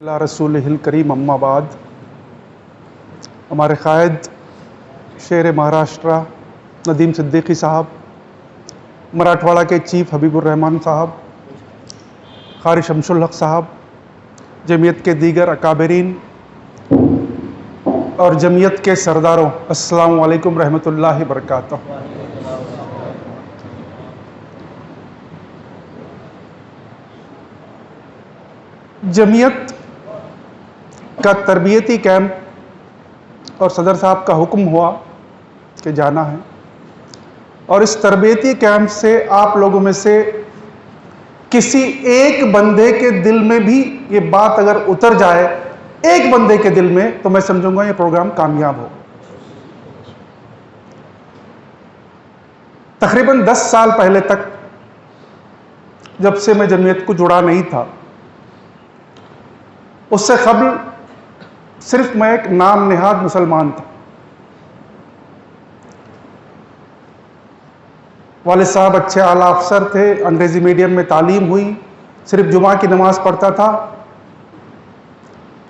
रसूलिल करीम अम्माबाद। हमारे क़ायद शेर महाराष्ट्र नदीम सिद्दीकी साहब, मराठवाड़ा के चीफ हबीबुर्रहमान साहब, क़ारी शमसुल हक़ साहब, जमीयत के दीगर अकाबरीन और जमीयत के सरदारों, अस्सलामु अलैकुम रहमतुल्लाहि बरकातहू। जमीयत का तरबियती कैंप और सदर साहब का हुक्म हुआ कि जाना है, और इस तरबियती कैंप से आप लोगों में से किसी एक बंदे के दिल में भी ये बात अगर उतर जाए, एक बंदे के दिल में, तो मैं समझूंगा ये प्रोग्राम कामयाब हो। तकरीबन 10 साल पहले तक, जब से मैं जमीयत को जुड़ा नहीं था, उससे कबल सिर्फ मैं एक नाम नेहाद मुसलमान था। वालिद साहब अच्छे आला अफसर थे, अंग्रेजी मीडियम में तालीम हुई, सिर्फ जुमा की नमाज पढ़ता था,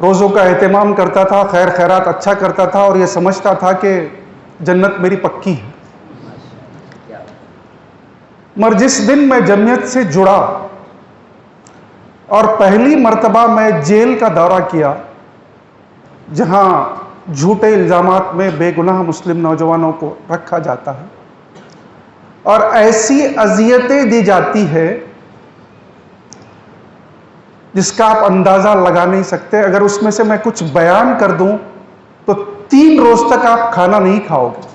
रोज़ों का एहतमाम करता था, खैर खैरात अच्छा करता था, और यह समझता था कि जन्नत मेरी पक्की है। मगर जिस दिन मैं जमीयत से जुड़ा और पहली मर्तबा मैं जेल का दौरा किया, जहां झूठे इल्जामात में बेगुनाह मुस्लिम नौजवानों को रखा जाता है और ऐसी अजियतें दी जाती है जिसका आप अंदाजा लगा नहीं सकते। अगर उसमें से मैं कुछ बयान कर दूं तो 3 रोज तक आप खाना नहीं खाओगे।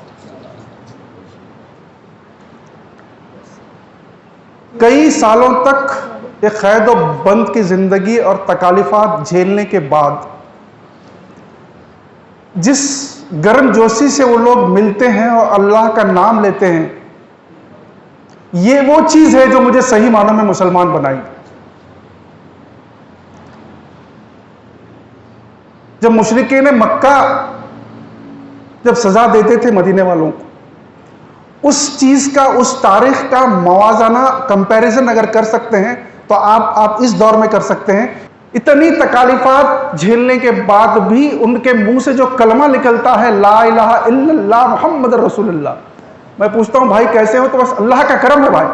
कई सालों तक एक कैद और बंद की जिंदगी और तकालीफात झेलने के बाद जिस गर्मजोशी से वो लोग मिलते हैं और अल्लाह का नाम लेते हैं, ये वो चीज है जो मुझे सही मानों में मुसलमान बनाई। जब मुशरिकीन मक्का जब सजा देते थे मदीने वालों को, उस चीज का, उस तारीख का मवाजाना कंपैरिजन अगर कर सकते हैं तो आप इस दौर में कर सकते हैं। इतनी तकालीफात झेलने के बाद भी उनके मुंह से जो कलमा निकलता है, ला इलाहा इल्लल्लाह मुहम्मद रसूलुल्लाह, मैं पूछता हूं भाई कैसे हो? तो बस अल्लाह का करम है भाई।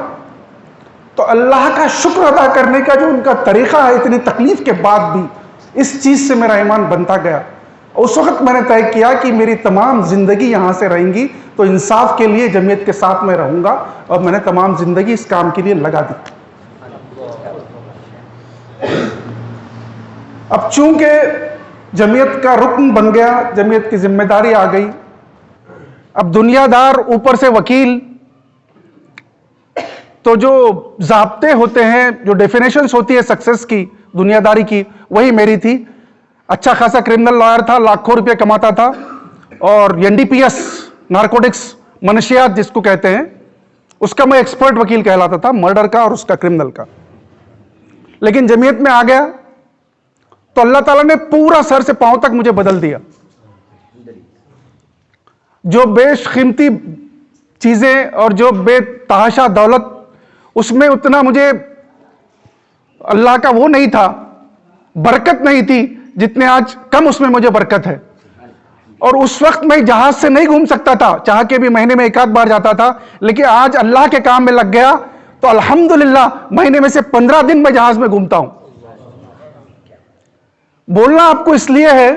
तो अल्लाह का शुक्र अदा करने का जो उनका तरीका है, इतनी तकलीफ के बाद भी, इस चीज से मेरा ईमान बनता गया। उस वक्त मैंने तय किया कि मेरी तमाम जिंदगी यहां से रहेंगी तो इंसाफ के लिए जमीयत के साथ में रहूंगा, और मैंने तमाम जिंदगी इस काम के लिए लगा दी। अब चूंकि जमीयत का रुकन बन गया, जमीयत की जिम्मेदारी आ गई, अब दुनियादार ऊपर से वकील, तो जो ज़ाब्ते होते हैं, जो डेफिनेशंस होती है सक्सेस की, दुनियादारी की, वही मेरी थी। अच्छा खासा क्रिमिनल लॉयर था, लाखों रुपए कमाता था, और एनडीपीएस, नारकोटिक्स, मनशियात जिसको कहते हैं, उसका मैं एक्सपर्ट वकील कहलाता था, मर्डर का और उसका क्रिमिनल का। लेकिन जमीयत में आ गया तो अल्लाह ताला ने पूरा सर से पांव तक मुझे बदल दिया। जो बेशकीमती चीजें और जो बेतहाशा दौलत, उसमें उतना मुझे अल्लाह का वो नहीं था, बरकत नहीं थी जितने आज कम उसमें मुझे बरकत है। और उस वक्त मैं जहाज से नहीं घूम सकता था, चाह के भी महीने में 1 बार जाता था, लेकिन आज अल्लाह के काम में लग गया तो अल्हम्दुलिल्लाह महीने में से 15 दिन मैं जहाज में घूमता हूं। बोलना आपको इसलिए है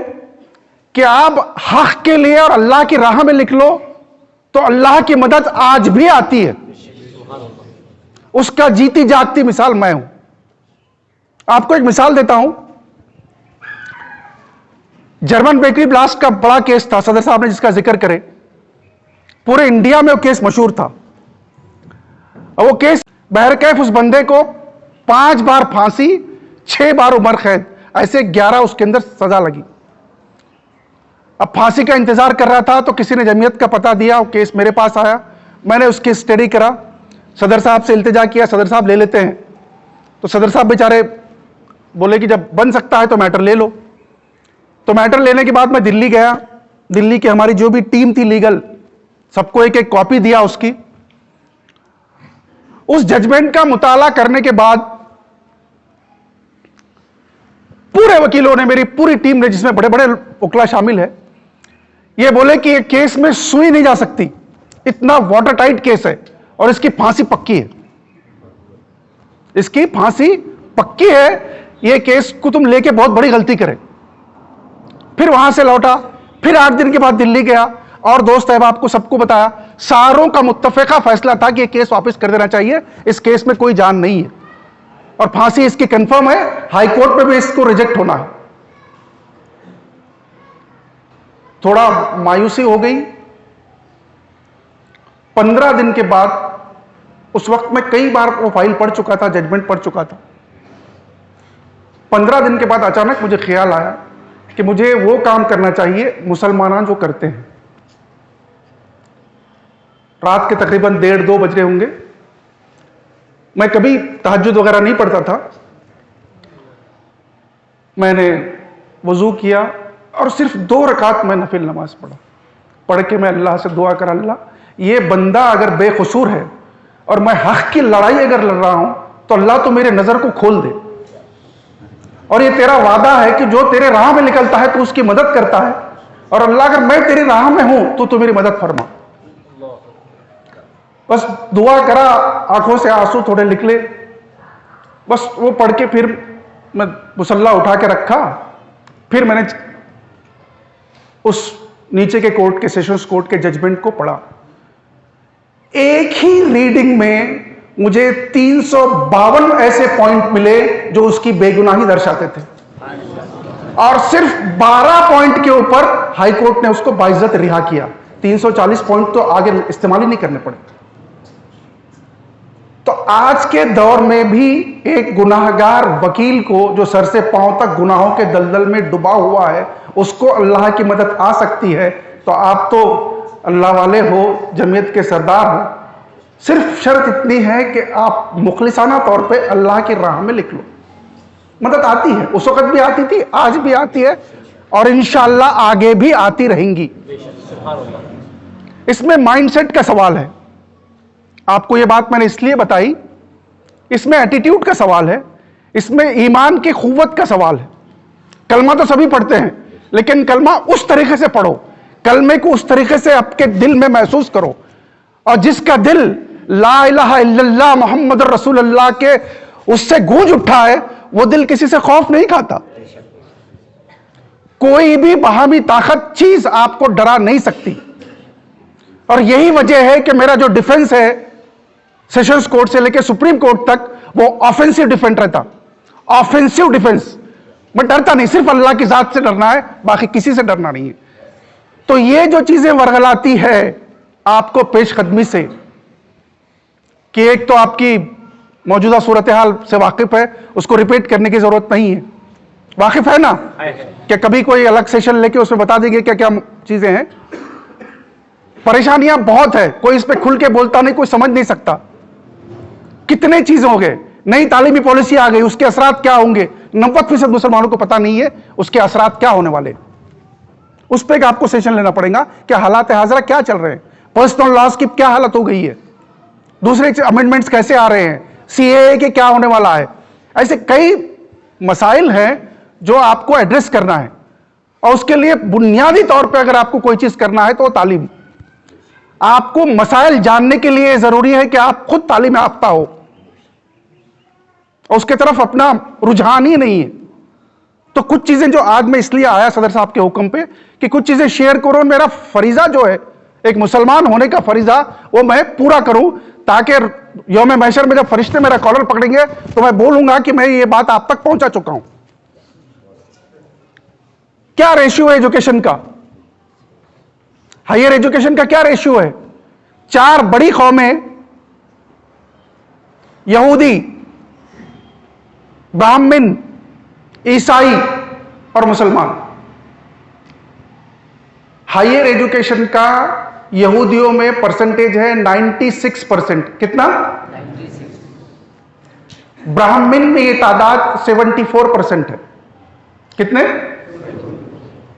कि आप हक के लिए और अल्लाह की राह में निकलो तो अल्लाह की मदद आज भी आती है। उसका जीती जागती मिसाल मैं हूं। आपको एक मिसाल देता हूं। जर्मन बेकरी ब्लास्ट का बड़ा केस था, सदर साहब ने जिसका जिक्र करे, पूरे इंडिया में वो केस मशहूर था। और वो केस बहरकैफ उस बंदे को 5 बार फांसी, 6 बार उम्र कैद, ऐसे 11 उसके अंदर सजा लगी। अब फांसी का इंतजार कर रहा था तो किसी ने जमीयत का पता दिया, वो केस मेरे पास आया, मैंने उसकी स्टडी करा, सदर साहब से इल्तिजा किया, सदर साहब ले लेते हैं। तो सदर साहब बेचारे बोले कि जब बन सकता है तो मैटर ले लो। तो मैटर लेने के बाद मैं दिल्ली गया। दिल्ली की हमारी जो भी टीम थी लीगल, सबको एक एक कॉपी दिया उसकी। उस जजमेंट का मुताला करने के बाद पूरे वकीलों ने, मेरी पूरी टीम ने, जिसमें बड़े बड़े वकील शामिल है, ये बोले कि ये केस में सुई नहीं जा सकती, इतना वाटर टाइट केस है और इसकी फांसी पक्की है, इसकी फांसी पक्की है, ये केस को तुम लेके बहुत बड़ी गलती करे। फिर वहां से लौटा, फिर 8 दिन के बाद दिल्ली गया और दोस्त अहबाब को सबको बताया। सारों का मुत्तफिका फैसला था कि ये केस वापस कर देना चाहिए, इस केस में कोई जान नहीं है और फांसी इसकी कंफर्म है, हाई कोर्ट में भी इसको रिजेक्ट होना है। थोड़ा मायूसी हो गई। 15 दिन के बाद, उस वक्त मैं कई बार वो फाइल पढ़ चुका था, जजमेंट पढ़ चुका था। 15 दिन के बाद अचानक मुझे ख्याल आया कि मुझे वो काम करना चाहिए मुसलमान जो करते हैं। रात के तकरीबन 1:30-2 बज रहे होंगे। मैं कभी तहज्जुद वगैरह नहीं पढ़ता था। मैंने वजू किया और सिर्फ 2 रकात मैं नफिल नमाज पढ़ के मैं अल्लाह से दुआ कर, अल्लाह ये बंदा अगर बेकसूर है और मैं हक की लड़ाई अगर लड़ रहा हूं तो अल्लाह तो मेरे नजर को खोल दे, और ये तेरा वादा है कि जो तेरे राह में निकलता है तो उसकी मदद करता है, और अल्लाह अगर मैं तेरी राह में हूं तो मेरी मदद फरमा। बस दुआ करा, आंखों से आंसू थोड़े निकले, बस वो पढ़ के फिर मैं मुसल्ला उठा के रखा। फिर मैंने उस नीचे के कोर्ट के, सेशंस कोर्ट के जजमेंट को पढ़ा। एक ही रीडिंग में मुझे 352 ऐसे पॉइंट मिले जो उसकी बेगुनाही दर्शाते थे, और सिर्फ 12 पॉइंट के ऊपर हाई कोर्ट ने उसको बाइज्जत रिहा किया। 340 पॉइंट तो आगे इस्तेमाल ही नहीं करने पड़े। तो आज के दौर में भी एक गुनाहगार वकील को, जो सर से पांव तक गुनाहों के दलदल में डूबा हुआ है, उसको अल्लाह की मदद आ सकती है। तो आप तो अल्लाह वाले हो, जमीयत के सरदार हो, सिर्फ शर्त इतनी है कि आप मुखलिसाना तौर पे अल्लाह की राह में लिख लो। मदद आती है, उस वक्त भी आती थी, आज भी आती है, और इंशाअल्लाह आगे भी आती रहेंगी। इसमें माइंडसेट का सवाल है। आपको यह बात मैंने इसलिए बताई, इसमें एटीट्यूड का सवाल है, इसमें ईमान की खुव्वत का सवाल है। कलमा तो सभी पढ़ते हैं, लेकिन कलमा उस तरीके से पढ़ो, कलमे को उस तरीके से आपके दिल में महसूस करो, और जिसका दिल ला इलाहा इल्लल्लाह मोहम्मद रसूलुल्लाह के उससे गूंज उठा है, वो दिल किसी से खौफ नहीं खाता। कोई भी बाहमी ताकत चीज आपको डरा नहीं सकती। और यही वजह है कि मेरा जो डिफेंस है सेशंस कोर्ट से लेकर सुप्रीम कोर्ट तक, वो ऑफेंसिव डिफेंस रहता। ऑफेंसिव डिफेंस, मैं डरता नहीं, सिर्फ अल्लाह की जात से डरना है, बाकी किसी से डरना नहीं है। तो ये जो चीजें वरगलाती है आपको पेशकदमी से, कि एक तो आपकी मौजूदा सूरत हाल से वाकिफ है, उसको रिपीट करने की जरूरत नहीं है। वाकिफ है ना कि कभी कोई अलग सेशन लेके उसमें बता देंगे क्या क्या चीजें हैं। परेशानियां बहुत है, कोई इस पे खुल के बोलता नहीं, कोई समझ नहीं सकता। कितने चीज हो गए, नई तालीमी पॉलिसी आ गई, उसके असरात क्या होंगे, 90% मुसलमानों को पता नहीं है उसके असरात क्या होने वाले। उस पर आपको सेशन लेना पड़ेगा कि हालात हाजरा क्या चल रहे हैं, पर्सनल लॉस की क्या हालत हो गई है, दूसरे अमेंडमेंट्स कैसे आ रहे हैं, सीएए के क्या होने वाला है। ऐसे कई मसाइल हैं जो आपको एड्रेस करना है, और उसके लिए बुनियादी तौर पे अगर आपको कोई चीज करना है तो तालीम। आपको मसाइल जानने के लिए जरूरी है कि आप खुद तालीम याफ्ता हो, और उसके तरफ अपना रुझान ही नहीं है। तो कुछ चीजें जो आज मैं इसलिए आया सदर साहब के हुक्म पे कि कुछ चीजें शेयर करो, मेरा फरीजा जो है, एक मुसलमान होने का फरीजा, वो मैं पूरा करूं, ताकि यौम महशर में जब फरिश्ते मेरा कॉलर पकड़ेंगे तो मैं बोलूंगा कि मैं ये बात आप तक पहुंचा चुका हूं। क्या रेशियो है एजुकेशन का, हायर एजुकेशन का क्या रेशियो है? 4 बड़ी कौमें, यहूदी, ब्राह्मण, ईसाई और मुसलमान। हायर एजुकेशन का यहूदियों में परसेंटेज है 96%। कितना? 96। ब्राह्मण में ये तादाद 74% है। कितने?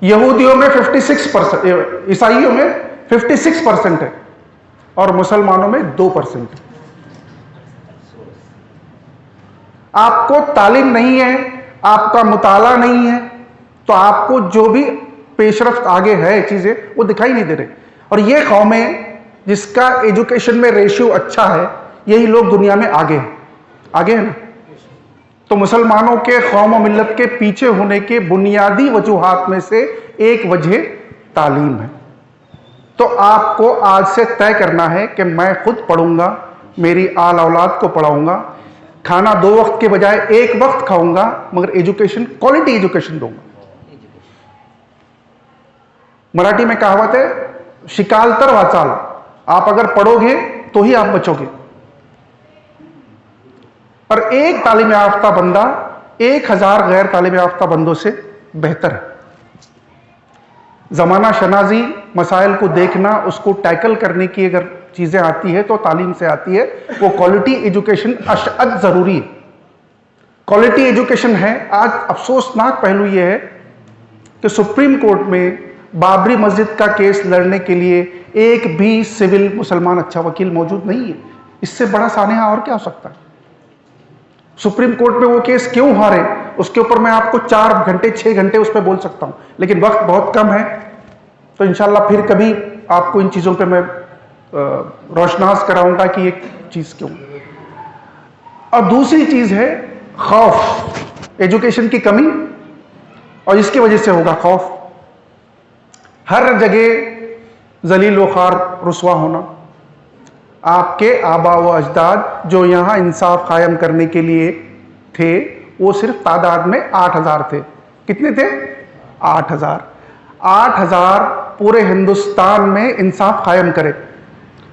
यहूदियों में 56%, ईसाइयों में 56% है, और मुसलमानों में 2% है। आपको तालीम नहीं है, आपका मुताला नहीं है, तो आपको जो भी पेशरफ्त आगे है चीजें वो दिखाई नहीं दे रहे। और ये कौमें जिसका एजुकेशन में रेशियो अच्छा है, यही लोग दुनिया में आगे हैं, आगे है ना। तो मुसलमानों के कौम और मिल्लत के पीछे होने के बुनियादी वजूहात में से एक वजह तालीम है। तो आपको आज से तय करना है कि मैं खुद पढ़ूंगा, मेरी आल औलाद को पढ़ाऊंगा, खाना 2 वक्त के बजाय 1 वक्त खाऊंगा, मगर एजुकेशन क्वालिटी एजुकेशन दूंगा। मराठी में कहावत है, शिकाल तर वाचाल, आप अगर पढ़ोगे तो ही आप बचोगे। और एक तालीम याफ्ता बंदा 1000 गैर तालीम याफ्ता बंदों से बेहतर है। जमाना शनाजी, मसाइल को देखना, उसको टैकल करने की अगर चीजें आती है तो तालीम से आती है। वो क्वालिटी एजुकेशन अशअद जरूरी है। क्वालिटी एजुकेशन है। आज अफसोसनाक पहलू यह है कि सुप्रीम कोर्ट में बाबरी मस्जिद का केस लड़ने के लिए एक भी सिविल मुसलमान अच्छा वकील मौजूद नहीं है। इससे बड़ा सानेहा और क्या हो सकता है। सुप्रीम कोर्ट में वो केस क्यों हारे, उसके ऊपर मैं आपको 4 घंटे 6 घंटे उस पर बोल सकता हूं, लेकिन वक्त बहुत कम है। तो इंशाल्लाह फिर कभी आपको इन चीजों पे मैं रोशनास कराऊंगा कि एक चीज क्यों। और दूसरी चीज है खौफ, एजुकेशन की कमी, और इसकी वजह से होगा खौफ। हर जगह जलील व खार रुसवा होना। आपके आबा व अजदाद जो यहां इंसाफ कायम करने के लिए थे, वो सिर्फ तादाद में 8000 थे। कितने थे? 8000। 8000 पूरे हिंदुस्तान में इंसाफ कायम करे,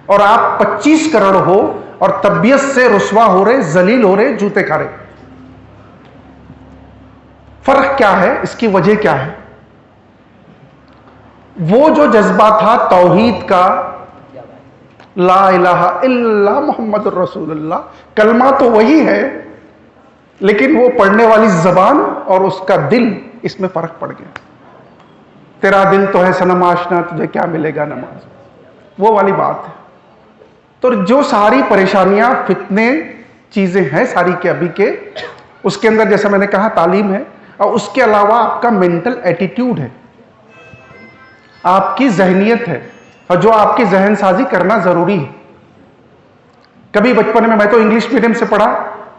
और आप 25 करोड़ हो और तबीयत से रुसवा हो रहे, जलील हो रहे, जूते खा रहे। फर्क क्या है? इसकी वजह क्या है? वो जो जज्बा था तौहीद का, ला इलाहा इल्ला मुहम्मदुर रसूलुल्लाह, कलमा तो वही है, लेकिन वो पढ़ने वाली जबान और उसका दिल, इसमें फर्क पड़ गया। तेरा दिल तो है सनम आशना, तुझे क्या मिलेगा नमाज, वो वाली बात है। तो जो सारी परेशानियां, फितने, चीजें हैं सारी के अभी के, उसके अंदर जैसा मैंने कहा तालीम है, और उसके अलावा आपका मेंटल एटीट्यूड है, आपकी जहनियत है, और जो आपकी जहन साजी करना जरूरी है। कभी बचपन में, मैं तो इंग्लिश मीडियम से पढ़ा,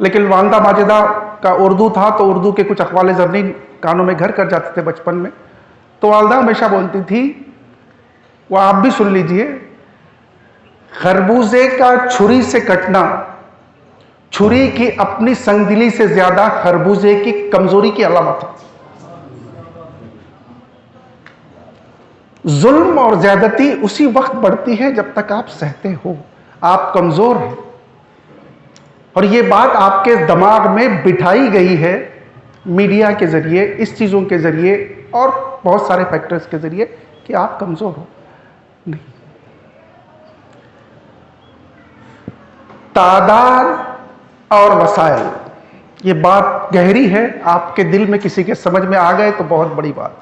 लेकिन वालदा माजिदा का उर्दू था, तो उर्दू के कुछ अखवाले ज़रनी कानों में घर कर जाते थे बचपन में। तो वालदा हमेशा बोलती थी, वो आप भी सुन लीजिए, खरबूजे का छुरी से कटना छुरी की अपनी संगदिली से ज्यादा खरबूजे की कमजोरी की अलामत है। जुल्म और ज्यादती उसी वक्त बढ़ती है जब तक आप सहते हो, आप कमजोर हैं। और ये बात आपके दिमाग में बिठाई गई है मीडिया के जरिए, इस चीजों के जरिए और बहुत सारे फैक्टर्स के जरिए कि आप कमजोर हो। नहीं, तादाद और वसाइल, ये बात गहरी है, आपके दिल में किसी के समझ में आ गए तो बहुत बड़ी बात।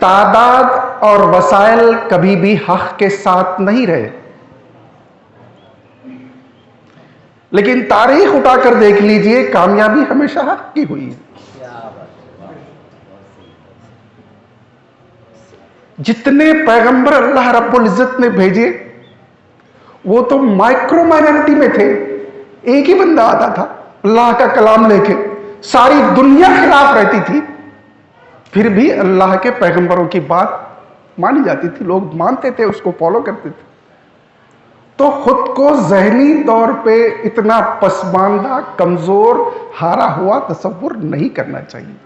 तादाद और वसाइल कभी भी हक के साथ नहीं रहे, लेकिन तारीख उठाकर देख लीजिए, कामयाबी हमेशा हक की हुई है। जितने पैगंबर अल्लाह रब्बुल इज्जत ने भेजे, वो तो माइक्रो माइनॉरिटी में थे। एक ही बंदा आता था अल्लाह का कलाम लेके, सारी दुनिया खिलाफ रहती थी, फिर भी अल्लाह के पैगंबरों की बात मानी जाती थी, लोग मानते थे, उसको फॉलो करते थे। तो खुद को जहनी तौर पे इतना पसमानदा, कमजोर, हारा हुआ तसव्वुर नहीं करना चाहिए।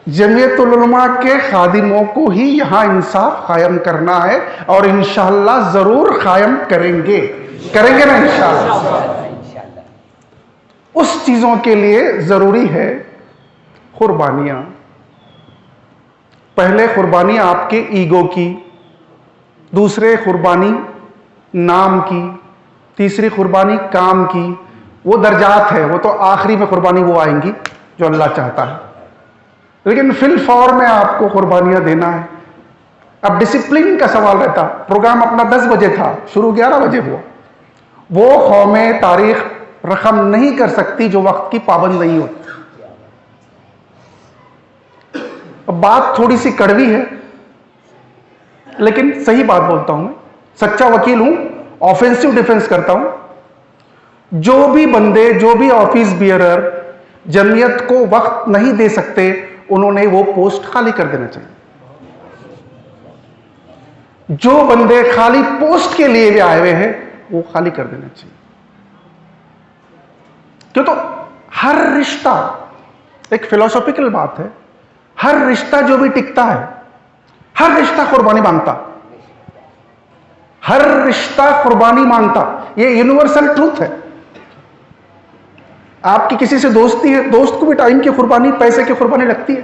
जमीयतुल उलमा के खादिमों को ही यहां इंसाफ कायम करना है, और इंशाअल्लाह जरूर कायम करेंगे, करेंगे ना इंशाअल्लाह। उस चीजों के लिए जरूरी है कुर्बानियां। पहले कुर्बानी आपके ईगो की, दूसरे कुर्बानी नाम की, तीसरी कुर्बानी काम की। वो दर्जात है, वो तो आखिरी में कुर्बानी वो आएंगी जो अल्लाह चाहता है, लेकिन फिल फौर में आपको कुर्बानियां देना है। अब डिसिप्लिन का सवाल रहता, प्रोग्राम अपना 10 बजे था, शुरू 11 बजे हुआ। वो कौमें तारीख रकम नहीं कर सकती जो वक्त की पाबंद नहीं होती। अब बात थोड़ी सी कड़वी है, लेकिन सही बात बोलता हूं मैं, सच्चा वकील हूं, ऑफेंसिव डिफेंस करता हूं। जो भी बंदे, जो भी ऑफिस बियरर जमीयत को वक्त नहीं दे सकते, उन्होंने वो पोस्ट खाली कर देना चाहिए। जो बंदे खाली पोस्ट के लिए भी आए हुए हैं, वो खाली कर देना चाहिए। क्यों? तो हर रिश्ता, एक फिलोसॉफिकल बात है, हर रिश्ता जो भी टिकता है, हर रिश्ता कुर्बानी मांगता, हर रिश्ता कुर्बानी मांगता, ये यूनिवर्सल ट्रूथ है। आपकी किसी से दोस्ती है, दोस्त को भी टाइम की कुर्बानी, पैसे की कुर्बानी लगती है।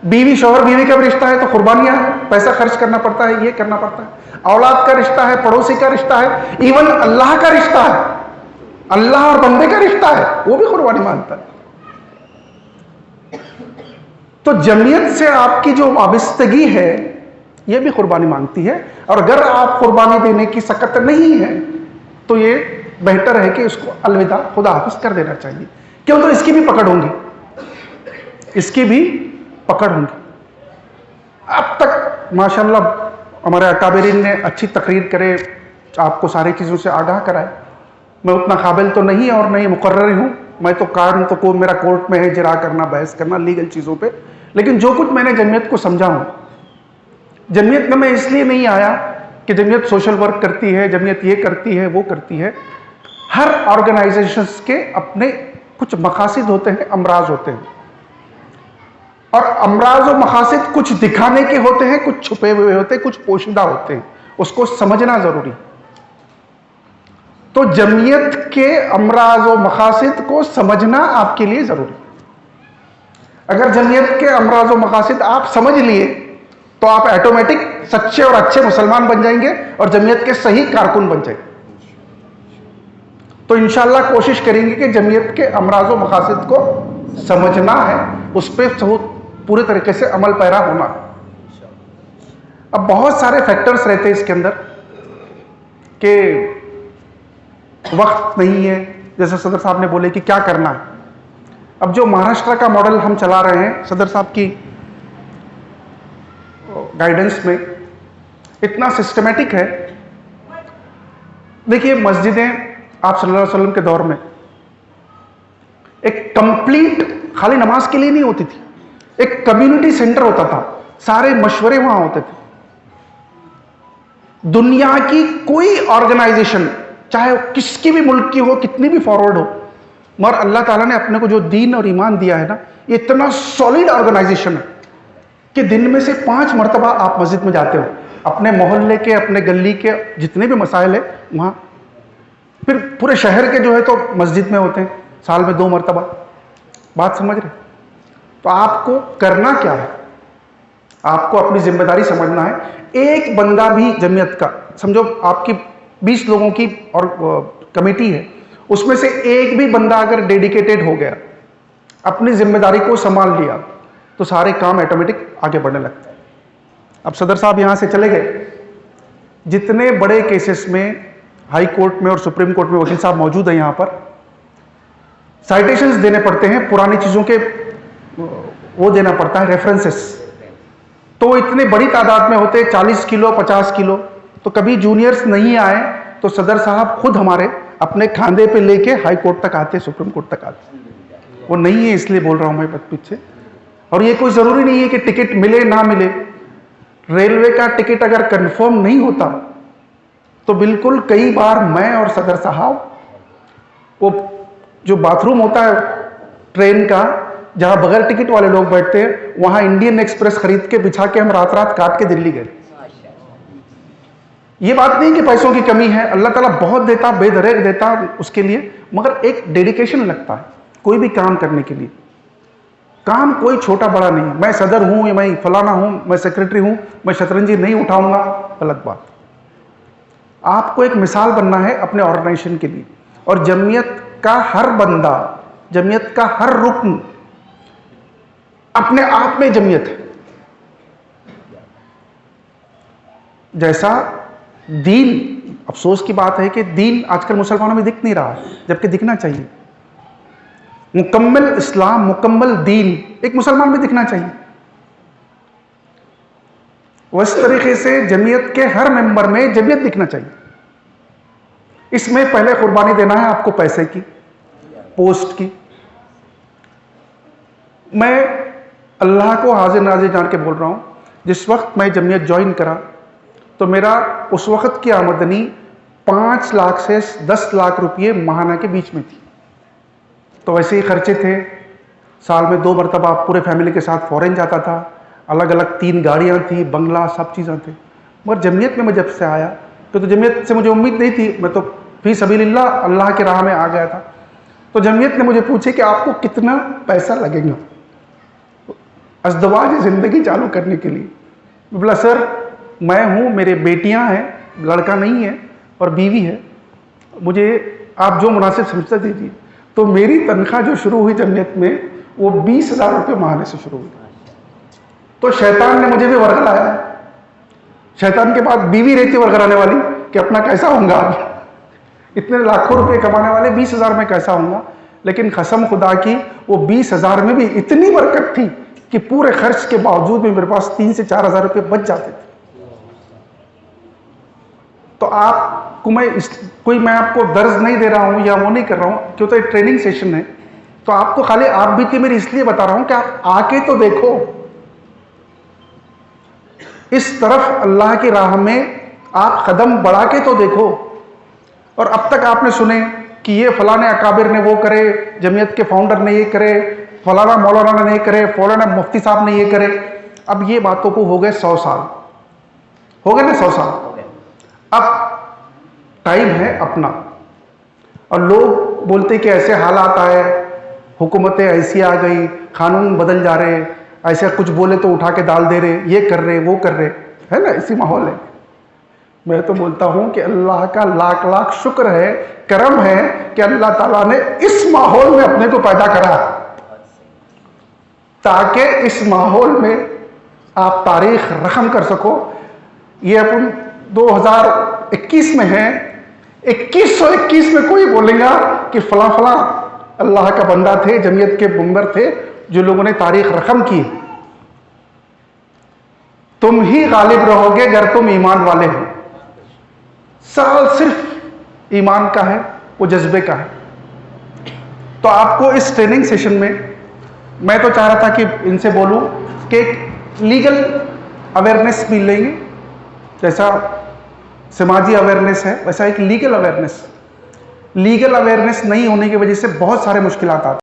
बीवी शौहर बीवी का भी रिश्ता है तो कुर्बानियां हैं, पैसा खर्च करना पड़ता है, ये करना पड़ता है। औलाद का रिश्ता है, पड़ोसी का रिश्ता है, इवन अल्लाह का रिश्ता है, अल्लाह और बंदे का रिश्ता है, वो भी कुर्बानी मांगता है। तो जमीयत से आपकी जो वाबस्तगी है, ये भी कुर्बानी मांगती है। और अगर आप कुर्बानी देने की सकत नहीं है, तो ये बेहतर है कि उसको अलविदा, खुदा हाफिज कर देना चाहिए। क्यों? तो इसकी भी पकड़ होंगी, इसकी भी पकड़ होंगी। अब तक माशाल्लाह हमारे अकाबरीन ने अच्छी तकरीर करे, आपको सारी चीज़ों से आगाह कराए। मैं उतना काबिल तो नहीं और नहीं मुकर्रर हूँ, मैं तो काम तो को मेरा कोर्ट में है, जिरा करना, बहस करना लीगल चीज़ों पे। लेकिन जो कुछ मैंने जमीयत को समझा हूँ, जमीयत में मैं इसलिए नहीं आया कि जमीयत सोशल वर्क करती है, जमीयत ये करती है, वो करती है। हर ऑर्गेनाइजेशंस के अपने कुछ मकासद होते हैं, अमराज होते हैं, और अमराज और मकासद कुछ दिखाने के होते हैं, कुछ छुपे हुए होते हैं, कुछ पोशीदा होते हैं, उसको समझना जरूरी। तो जमीयत के अमराज और मकासद को समझना आपके लिए जरूरी। अगर जमीयत के अमराज और मकासद आप समझ लिए, तो आप ऑटोमेटिक सच्चे और अच्छे मुसलमान बन जाएंगे और जमीयत के सही कारकुन बन जाएंगे। तो इंशाअल्लाह कोशिश करेंगे कि जमीयत के अमराज और मकासद को समझना है, उस पर पूरे तरीके से अमल पैरा होना। अब बहुत सारे फैक्टर्स रहते हैं इसके अंदर कि वक्त नहीं है, जैसे सदर साहब ने बोले कि क्या करना है। अब जो महाराष्ट्र का मॉडल हम चला रहे हैं सदर साहब की गाइडेंस में, इतना सिस्टमेटिक है। देखिए, मस्जिदें आप सल्लल्लाहु अलैहि वसल्लम के दौर में एक कंप्लीट खाली नमाज के लिए नहीं होती थी, एक कम्युनिटी सेंटर होता था, सारे मशवरे वहां होते थे। दुनिया की कोई ऑर्गेनाइजेशन, चाहे किसकी भी मुल्क की हो, कितनी भी फॉरवर्ड हो, मगर अल्लाह ताला ने अपने को जो दीन और ईमान दिया है ना, ये इतना सॉलिड ऑर्गेनाइजेशन है कि दिन में से 5 मरतबा आप मस्जिद में जाते हो, अपने मोहल्ले के, अपने गली के जितने भी मसाइल है वहां। फिर पूरे शहर के जो है तो मस्जिद में होते हैं, साल में 2 मरतबा। बात समझ रहे? तो आपको करना क्या है? आपको अपनी जिम्मेदारी समझना है। एक बंदा भी जमीयत का, समझो आपकी 20 लोगों की और कमेटी है, उसमें से एक भी बंदा अगर डेडिकेटेड हो गया, अपनी जिम्मेदारी को संभाल लिया, तो सारे काम ऑटोमेटिक आगे बढ़ने लगते हैं। अब सदर साहब यहां से चले गए, जितने बड़े केसेस में हाई कोर्ट में और सुप्रीम कोर्ट में वकील साहब मौजूद है, यहां पर साइटेशंस देने पड़ते हैं, पुरानी चीजों के वो देना पड़ता है, रेफरेंसेस। तो इतने बड़ी तादाद में होते, 40 किलो 50 किलो। तो कभी जूनियर्स नहीं आए तो सदर साहब खुद हमारे अपने खांदे पे लेके हाई कोर्ट तक आते, सुप्रीम कोर्ट तक आते। वो नहीं है इसलिए बोल रहा हूं मैं पीछे। और ये कोई जरूरी नहीं है कि टिकट मिले ना मिले। रेलवे का टिकट अगर कंफर्म नहीं होता तो बिल्कुल कई बार मैं और सदर साहब, वो जो बाथरूम होता है ट्रेन का, जहां बगैर टिकट वाले लोग बैठते हैं, वहां इंडियन एक्सप्रेस खरीद के बिछा के हम रात रात काट के दिल्ली गए। ये बात नहीं कि पैसों की कमी है, अल्लाह ताला बहुत देता, बेदरेक देता उसके लिए, मगर एक डेडिकेशन लगता है कोई भी काम करने के लिए। काम कोई छोटा बड़ा नहीं है, मैं सदर हूं या मैं फलाना हूं, मैं सेक्रेटरी हूं, मैं शतरंजी नहीं उठाऊंगा, गलत बात। आपको एक मिसाल बनना है अपने ऑर्गेनाइजेशन के लिए। और जमीयत का हर बंदा, जमीयत का हर रुकन अपने आप में जमीयत है। जैसा दीन अफसोस की बात है कि दीन आजकल मुसलमानों में दिख नहीं रहा, जबकि दिखना चाहिए। मुकम्मल इस्लाम, मुकम्मल दीन एक मुसलमान में दिखना चाहिए। उस तरीके से जमीयत के हर मेंबर में जमीयत दिखना चाहिए। इसमें पहले कुर्बानी देना है आपको पैसे की, पोस्ट की। मैं अल्लाह को हाजिर नाजिर जान के बोल रहा हूं, जिस वक्त मैं जमीयत ज्वाइन करा तो मेरा उस वक्त की आमदनी 5 लाख से 10 लाख रुपये माहाना के बीच में थी। तो वैसे ही खर्चे थे, साल में 2 मरतबा पूरे फैमिली के साथ फॉरेन जाता था, अलग अलग 3 गाड़ियां थी, बंगला, सब चीज़ें थी। मगर जमीयत में मैं जब से आया तो जमीयत से मुझे उम्मीद नहीं थी, मैं तो फी सबीलिल्लाह अल्लाह की राह में आ गया था। तो जमीयत ने मुझे पूछे कि आपको कितना पैसा लगेगा अज़दवाज ज़िंदगी चालू करने के लिए। बोला सर मैं हूँ, मेरे बेटियाँ हैं, लड़का नहीं है और बीवी है, मुझे आप जो मुनासिब समझते दीजिए। तो मेरी तनख्वाह जो शुरू हुई जमीयत में वो 20,000 रुपये महीने से शुरू हुई। तो शैतान ने मुझे भी वर्गलाया। शैतान के बाद बीवी रहती वर्गलाने वाली कि अपना कैसा होगा, इतने लाखों रुपए कमाने वाले 20,000 में कैसा होगा। लेकिन कसम खुदा की वो 20,000 में भी इतनी बरकत थी कि पूरे खर्च के बावजूद भी मेरे पास 3 से 4,000 रुपये बच जाते थे। तो आपको मैं आपको दर्ज नहीं दे रहा हूं या वो नहीं कर रहा हूं, क्यों तो एक ट्रेनिंग सेशन है। तो आपको खाली आप भी थी मेरी इसलिए बता रहा हूं कि आप आके तो देखो, इस तरफ अल्लाह की राह में आप कदम बढ़ा के तो देखो। और अब तक आपने सुने कि ये फलाने अकाबिर ने वो करे, जमीयत के फाउंडर ने ये करे, फलाना मौलाना ने ये करे, फलाना मुफ्ती साहब ने ये करे। अब ये बातों को हो गए 100 साल, हो गए ना 100 साल। अब टाइम है अपना। और लोग बोलते कि ऐसे हालात आए, हुकूमतें ऐसी आ गई, कानून बदल जा रहे, ऐसे कुछ बोले तो उठा के डाल दे रहे, ये कर रहे वो कर रहे, है ना, इसी माहौल है। मैं तो बोलता हूं कि अल्लाह का लाख लाख शुक्र है, करम है कि अल्लाह ताला ने इस माहौल में अपने को पैदा करा, ताकि इस माहौल में आप तारीख रकम कर सको। ये अपन 2021 में है, 2121 में कोई बोलेगा कि फला फला अल्लाह का बंदा थे, जमीयत के मेंबर थे, जो लोगों ने तारीख रकम की। तुम ही गालिब रहोगे अगर तुम ईमान वाले हो। सवाल सिर्फ ईमान का है, वो जज्बे का है। तो आपको इस ट्रेनिंग सेशन में मैं तो चाह रहा था कि इनसे बोलूं कि एक लीगल अवेयरनेस मिल लेंगे, जैसा समाजी अवेयरनेस है वैसा एक लीगल अवेयरनेस नहीं होने की वजह से बहुत सारे मुश्किलात आते हैं।